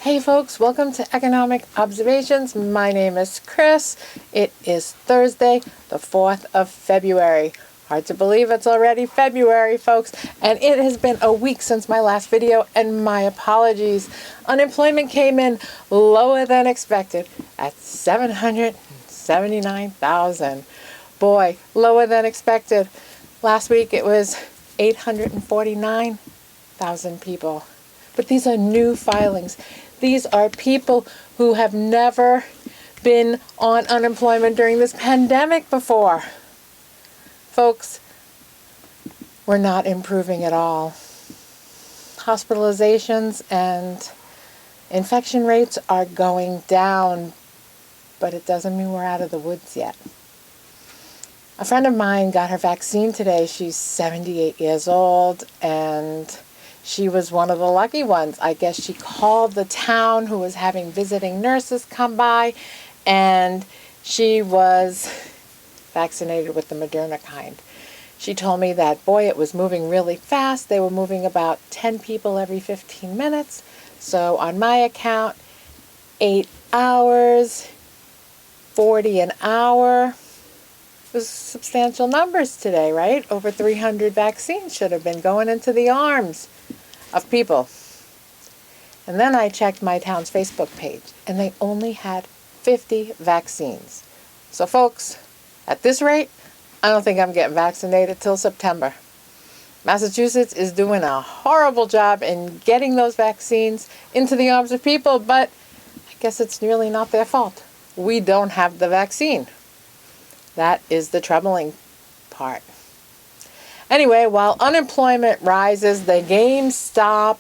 Hey folks, welcome to Economic Observations. My name is Chris. It is Thursday, the 4th of February. Hard to believe it's already February, folks. And it has been a week since my last video, and my apologies. Unemployment came in lower than expected at 779,000. Boy, lower than expected. Last week it was 849,000 people. But these are new filings. These are people who have never been on unemployment during this pandemic before. Folks, we're not improving at all. Hospitalizations and infection rates are going down, but it doesn't mean we're out of the woods yet. A friend of mine got her vaccine today. She's 78 years old, and she was one of the lucky ones. I guess she called the town who was having visiting nurses come by, and she was vaccinated with the Moderna kind. She told me that, boy, it was moving really fast. They were moving about 10 people every 15 minutes. So on my account, 8 hours, 40 an hour. It was substantial numbers today, right? Over 300 vaccines should have been going into the arms of people. And then I checked my town's Facebook page, and they only had 50 vaccines. So folks, at this rate, I don't think I'm getting vaccinated till September. Massachusetts is doing a horrible job in getting those vaccines into the arms of people, but I guess it's really not their fault. We don't have the vaccine. That is the troubling part. Anyway, while unemployment rises, the Gamestop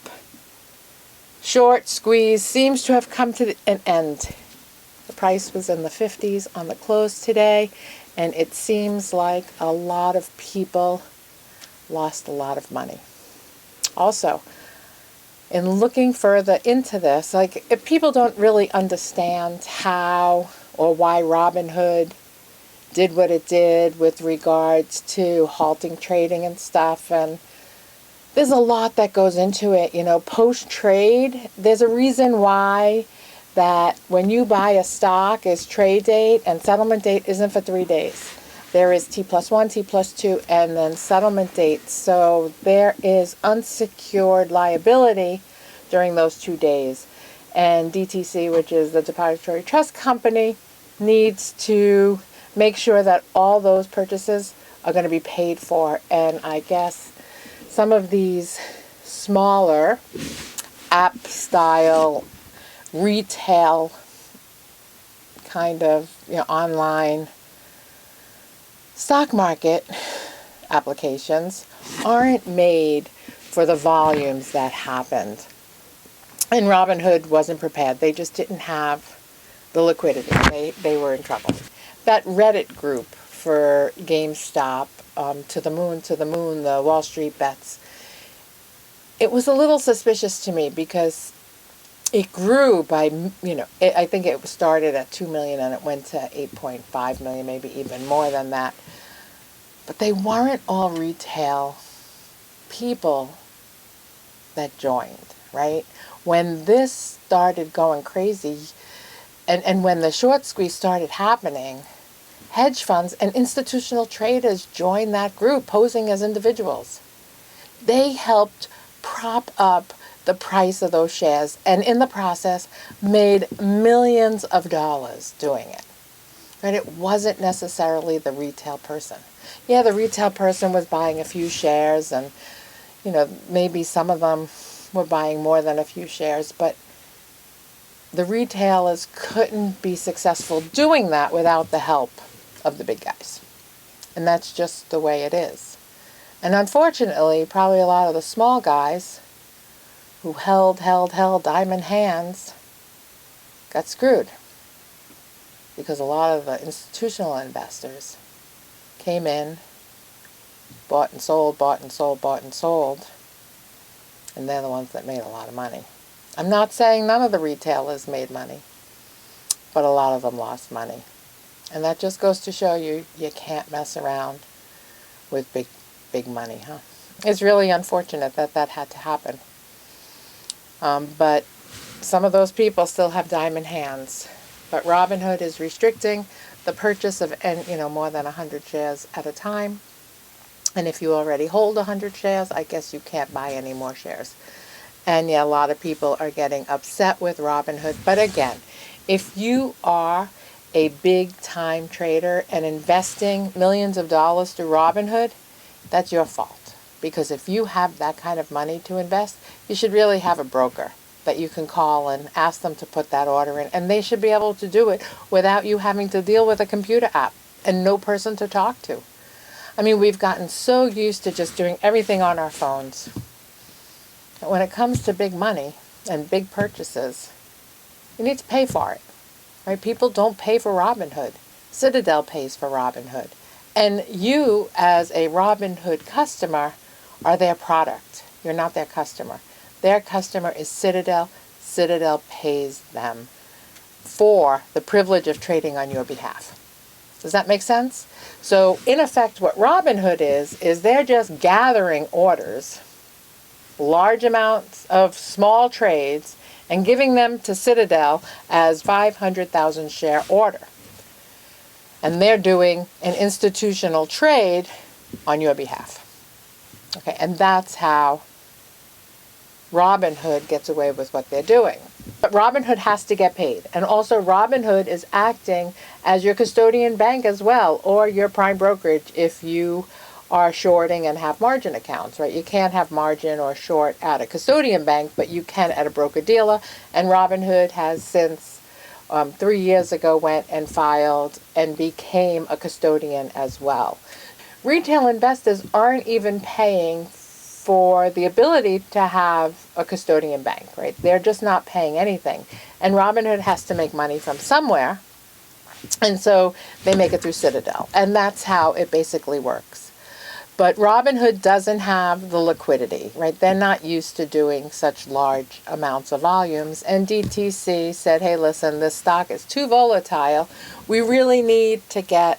short squeeze seems to have come to an end. The price was in the 50s on the close today, and it seems like a lot of people lost a lot of money. Also, in looking further into this, like, if people don't really understand how or why Robinhood did what it did with regards to halting trading and stuff, and there's a lot that goes into it. Post-trade, there's a reason why that when you buy a stock, is trade date and settlement date isn't for 3 days. There is T+1, T+2, and then settlement date. So there is unsecured liability during those 2 days. And DTC, which is the Depository Trust Company, needs to make sure that all those purchases are going to be paid for. And I guess some of these smaller app-style retail kind of online stock market applications aren't made for the volumes that happened. And Robinhood wasn't prepared. They just didn't have the liquidity. They were in trouble. That Reddit group for GameStop, to the moon, the Wall Street bets, it was a little suspicious to me because it grew by, I think it started at 2 million and it went to 8.5 million, maybe even more than that. But they weren't all retail people that joined, right? When this started going crazy, and when the short squeeze started happening, hedge funds and institutional traders joined that group, posing as individuals. They helped prop up the price of those shares, and in the process made millions of dollars doing it. And it wasn't necessarily the retail person. Yeah, the retail person was buying a few shares, and maybe some of them were buying more than a few shares, but the retailers couldn't be successful doing that without the help of the big guys. And that's just the way it is. And unfortunately, probably a lot of the small guys who held diamond hands got screwed. Because a lot of the institutional investors came in, bought and sold, and they're the ones that made a lot of money. I'm not saying none of the retailers made money, but a lot of them lost money. And that just goes to show you can't mess around with big money, huh? It's really unfortunate that had to happen. But some of those people still have diamond hands. But Robinhood is restricting the purchase of more than 100 shares at a time. And if you already hold 100 shares, I guess you can't buy any more shares. And yeah, a lot of people are getting upset with Robinhood. But again, if you are a big time trader and investing millions of dollars through Robinhood, that's your fault. Because if you have that kind of money to invest, you should really have a broker that you can call and ask them to put that order in. And they should be able to do it without you having to deal with a computer app and no person to talk to. I mean, we've gotten so used to just doing everything on our phones. But when it comes to big money and big purchases, you need to pay for it. Right? People don't pay for Robinhood. Citadel pays for Robinhood. And you, as a Robinhood customer, are their product. You're not their customer. Their customer is Citadel. Citadel pays them for the privilege of trading on your behalf. Does that make sense? So, in effect, what Robinhood is they're just gathering orders, large amounts of small trades, and giving them to Citadel as 500,000 share order. And they're doing an institutional trade on your behalf. Okay, and that's how Robinhood gets away with what they're doing. But Robinhood has to get paid. And also Robinhood is acting as your custodian bank as well, or your prime brokerage if you are shorting and have margin accounts, right? You can't have margin or short at a custodian bank, but you can at a broker-dealer. And Robinhood has since 3 years ago went and filed and became a custodian as well. Retail investors aren't even paying for the ability to have a custodian bank, right? They're just not paying anything. And Robinhood has to make money from somewhere. And so they make it through Citadel. And that's how it basically works. But Robinhood doesn't have the liquidity, right? They're not used to doing such large amounts of volumes. And DTC said, hey, listen, this stock is too volatile. We really need to get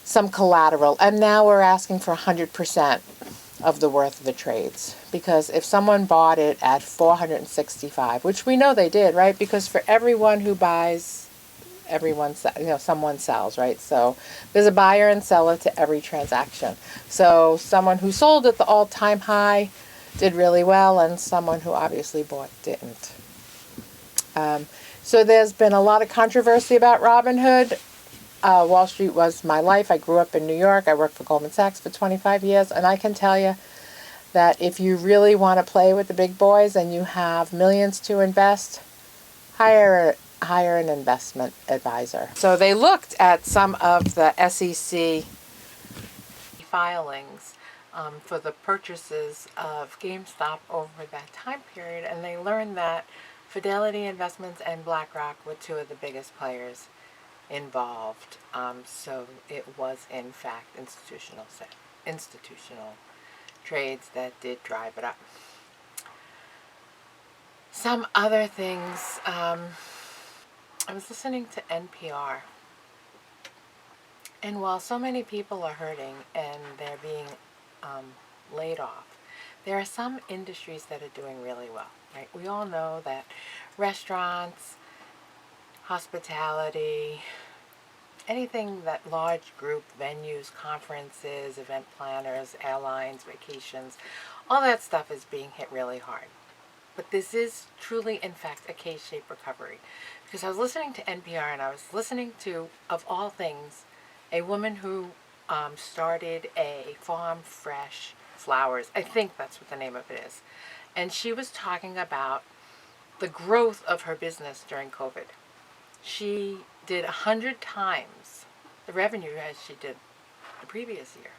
some collateral. And now we're asking for 100% of the worth of the trades. Because if someone bought it at 465, which we know they did, right? Because for everyone who buys, someone sells, right? So there's a buyer and seller to every transaction. So someone who sold at the all-time high did really well, and someone who obviously bought didn't. So there's been a lot of controversy about Robinhood. Wall Street was my life. I grew up in New York. I worked for Goldman Sachs for 25 years, and I can tell you that if you really want to play with the big boys and you have millions to invest, hire an investment advisor. So they looked at some of the SEC filings for the purchases of Gamestop over that time period, and they learned that Fidelity Investments and BlackRock were two of the biggest players involved. So it was in fact institutional trades that did drive it up. Some other things. I was listening to NPR, and while so many people are hurting and they're being laid off, there are some industries that are doing really well, right? We all know that restaurants, hospitality, anything that large group venues, conferences, event planners, airlines, vacations, all that stuff is being hit really hard. But this is truly, in fact, a K-shaped recovery. Because I was listening to NPR and I was listening to, of all things, a woman who started a farm fresh flowers. I think that's what the name of it is. And she was talking about the growth of her business during COVID. She did 100 times the revenue as she did the previous year.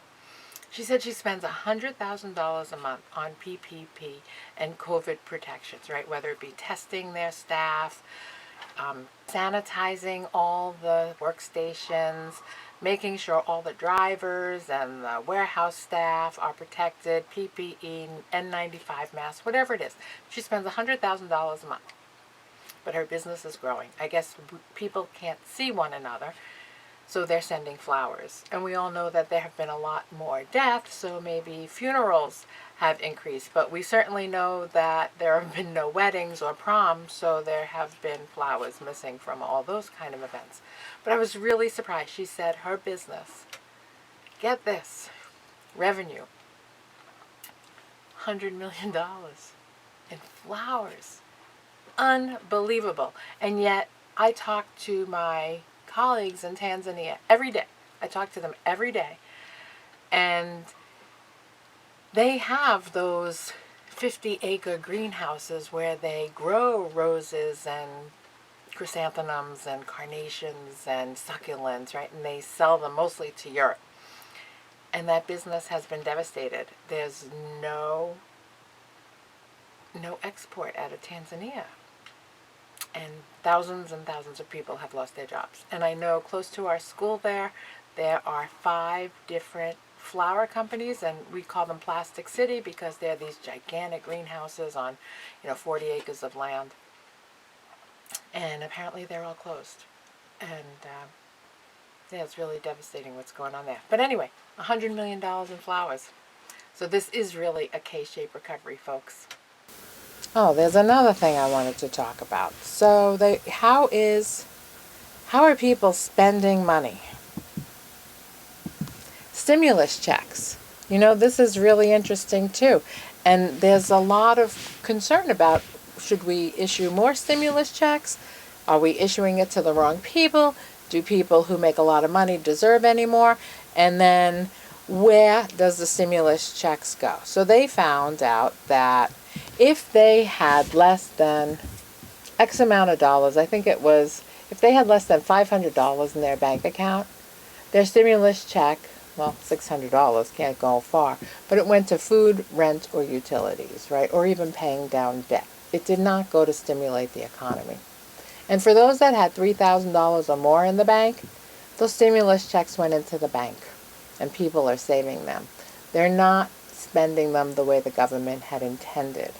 She said she spends $100,000 a month on PPP and COVID protections, right? Whether it be testing their staff, sanitizing all the workstations, making sure all the drivers and the warehouse staff are protected, PPE, N95 masks, whatever it is. She spends $100,000 a month. But her business is growing. I guess people can't see one another So they're sending flowers. And we all know that there have been a lot more deaths, so maybe funerals have increased. But we certainly know that there have been no weddings or proms, so there have been flowers missing from all those kind of events. But I was really surprised. She said her business, get this, revenue, $100 million in flowers. Unbelievable. And yet I talk to my colleagues in Tanzania every day. I talk to them every day. And they have those 50-acre greenhouses where they grow roses and chrysanthemums and carnations and succulents, right? And they sell them mostly to Europe. And that business has been devastated. There's no export out of Tanzania. And thousands of people have lost their jobs. And I know close to our school there are 5 different flower companies, and we call them Plastic City because they're these gigantic greenhouses on, 40 acres of land. And apparently they're all closed. And yeah, it's really devastating what's going on there. But anyway, $100 million in flowers. So this is really a K-shaped recovery, folks. Oh, there's another thing I wanted to talk about. So how are people spending money? Stimulus checks. This is really interesting too. And there's a lot of concern about, should we issue more stimulus checks? Are we issuing it to the wrong people? Do people who make a lot of money deserve any more? And then where does the stimulus checks go? So they found out that if they had less than X amount of dollars, I think it was, if they had less than $500 in their bank account, their stimulus check, well, $600, can't go far, but it went to food, rent, or utilities, right? Or even paying down debt. It did not go to stimulate the economy. And for those that had $3,000 or more in the bank, those stimulus checks went into the bank, and people are saving them. They're not spending them the way the government had intended.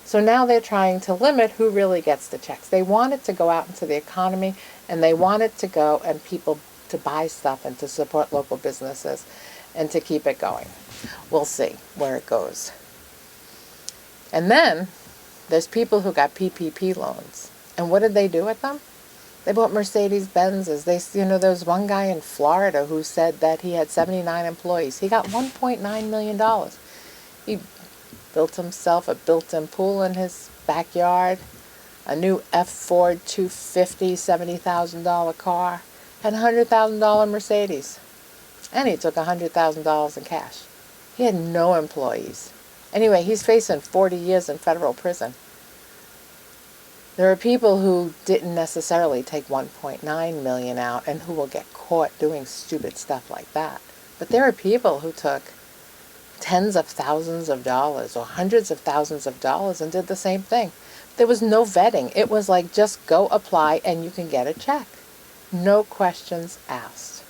So now they're trying to limit who really gets the checks. They want it to go out into the economy, and they want it to go and people to buy stuff and to support local businesses and to keep it going. We'll see where it goes. And then there's people who got PPP loans. And what did they do with them? They bought Mercedes-Benzes. There was one guy in Florida who said that he had 79 employees. He got $1.9 million. He built himself a built-in pool in his backyard, a new Ford 250 $70,000 car, and a $100,000 Mercedes. And he took $100,000 in cash. He had no employees. Anyway, he's facing 40 years in federal prison. There are people who didn't necessarily take $1.9 million out and who will get caught doing stupid stuff like that. But there are people who took tens of thousands of dollars or hundreds of thousands of dollars and did the same thing. There was no vetting. It was like, just go apply and you can get a check. No questions asked.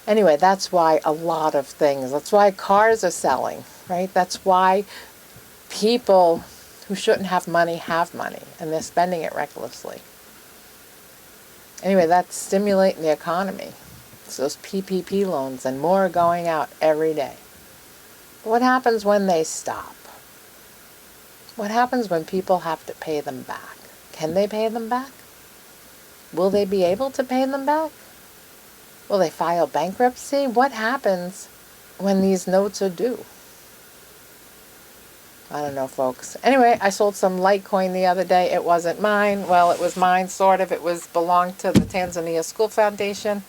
Anyway, that's why a lot of things, that's why cars are selling, right? That's why people who shouldn't have money, and they're spending it recklessly. Anyway, that's stimulating the economy. It's those PPP loans, and more are going out every day. But what happens when they stop? What happens when people have to pay them back? Can they pay them back? Will they be able to pay them back? Will they file bankruptcy? What happens when these notes are due? I don't know, folks. Anyway, I sold some Litecoin the other day. It wasn't mine. Well, it was mine, sort of. It belonged to the Tanzania School Foundation,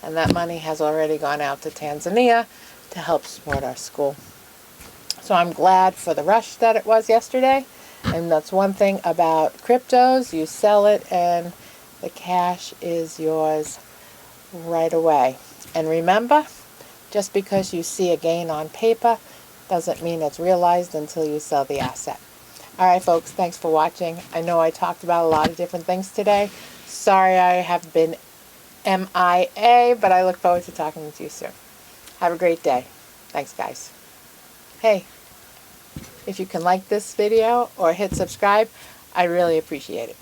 and that money has already gone out to Tanzania to help support our school. So I'm glad for the rush that it was yesterday. And that's one thing about cryptos. You sell it, and the cash is yours right away. And remember, just because you see a gain on paper doesn't mean it's realized until you sell the asset. All right, folks, thanks for watching. I know I talked about a lot of different things today. Sorry I have been MIA, but I look forward to talking to you soon. Have a great day. Thanks, guys. Hey, if you can like this video or hit subscribe, I really appreciate it.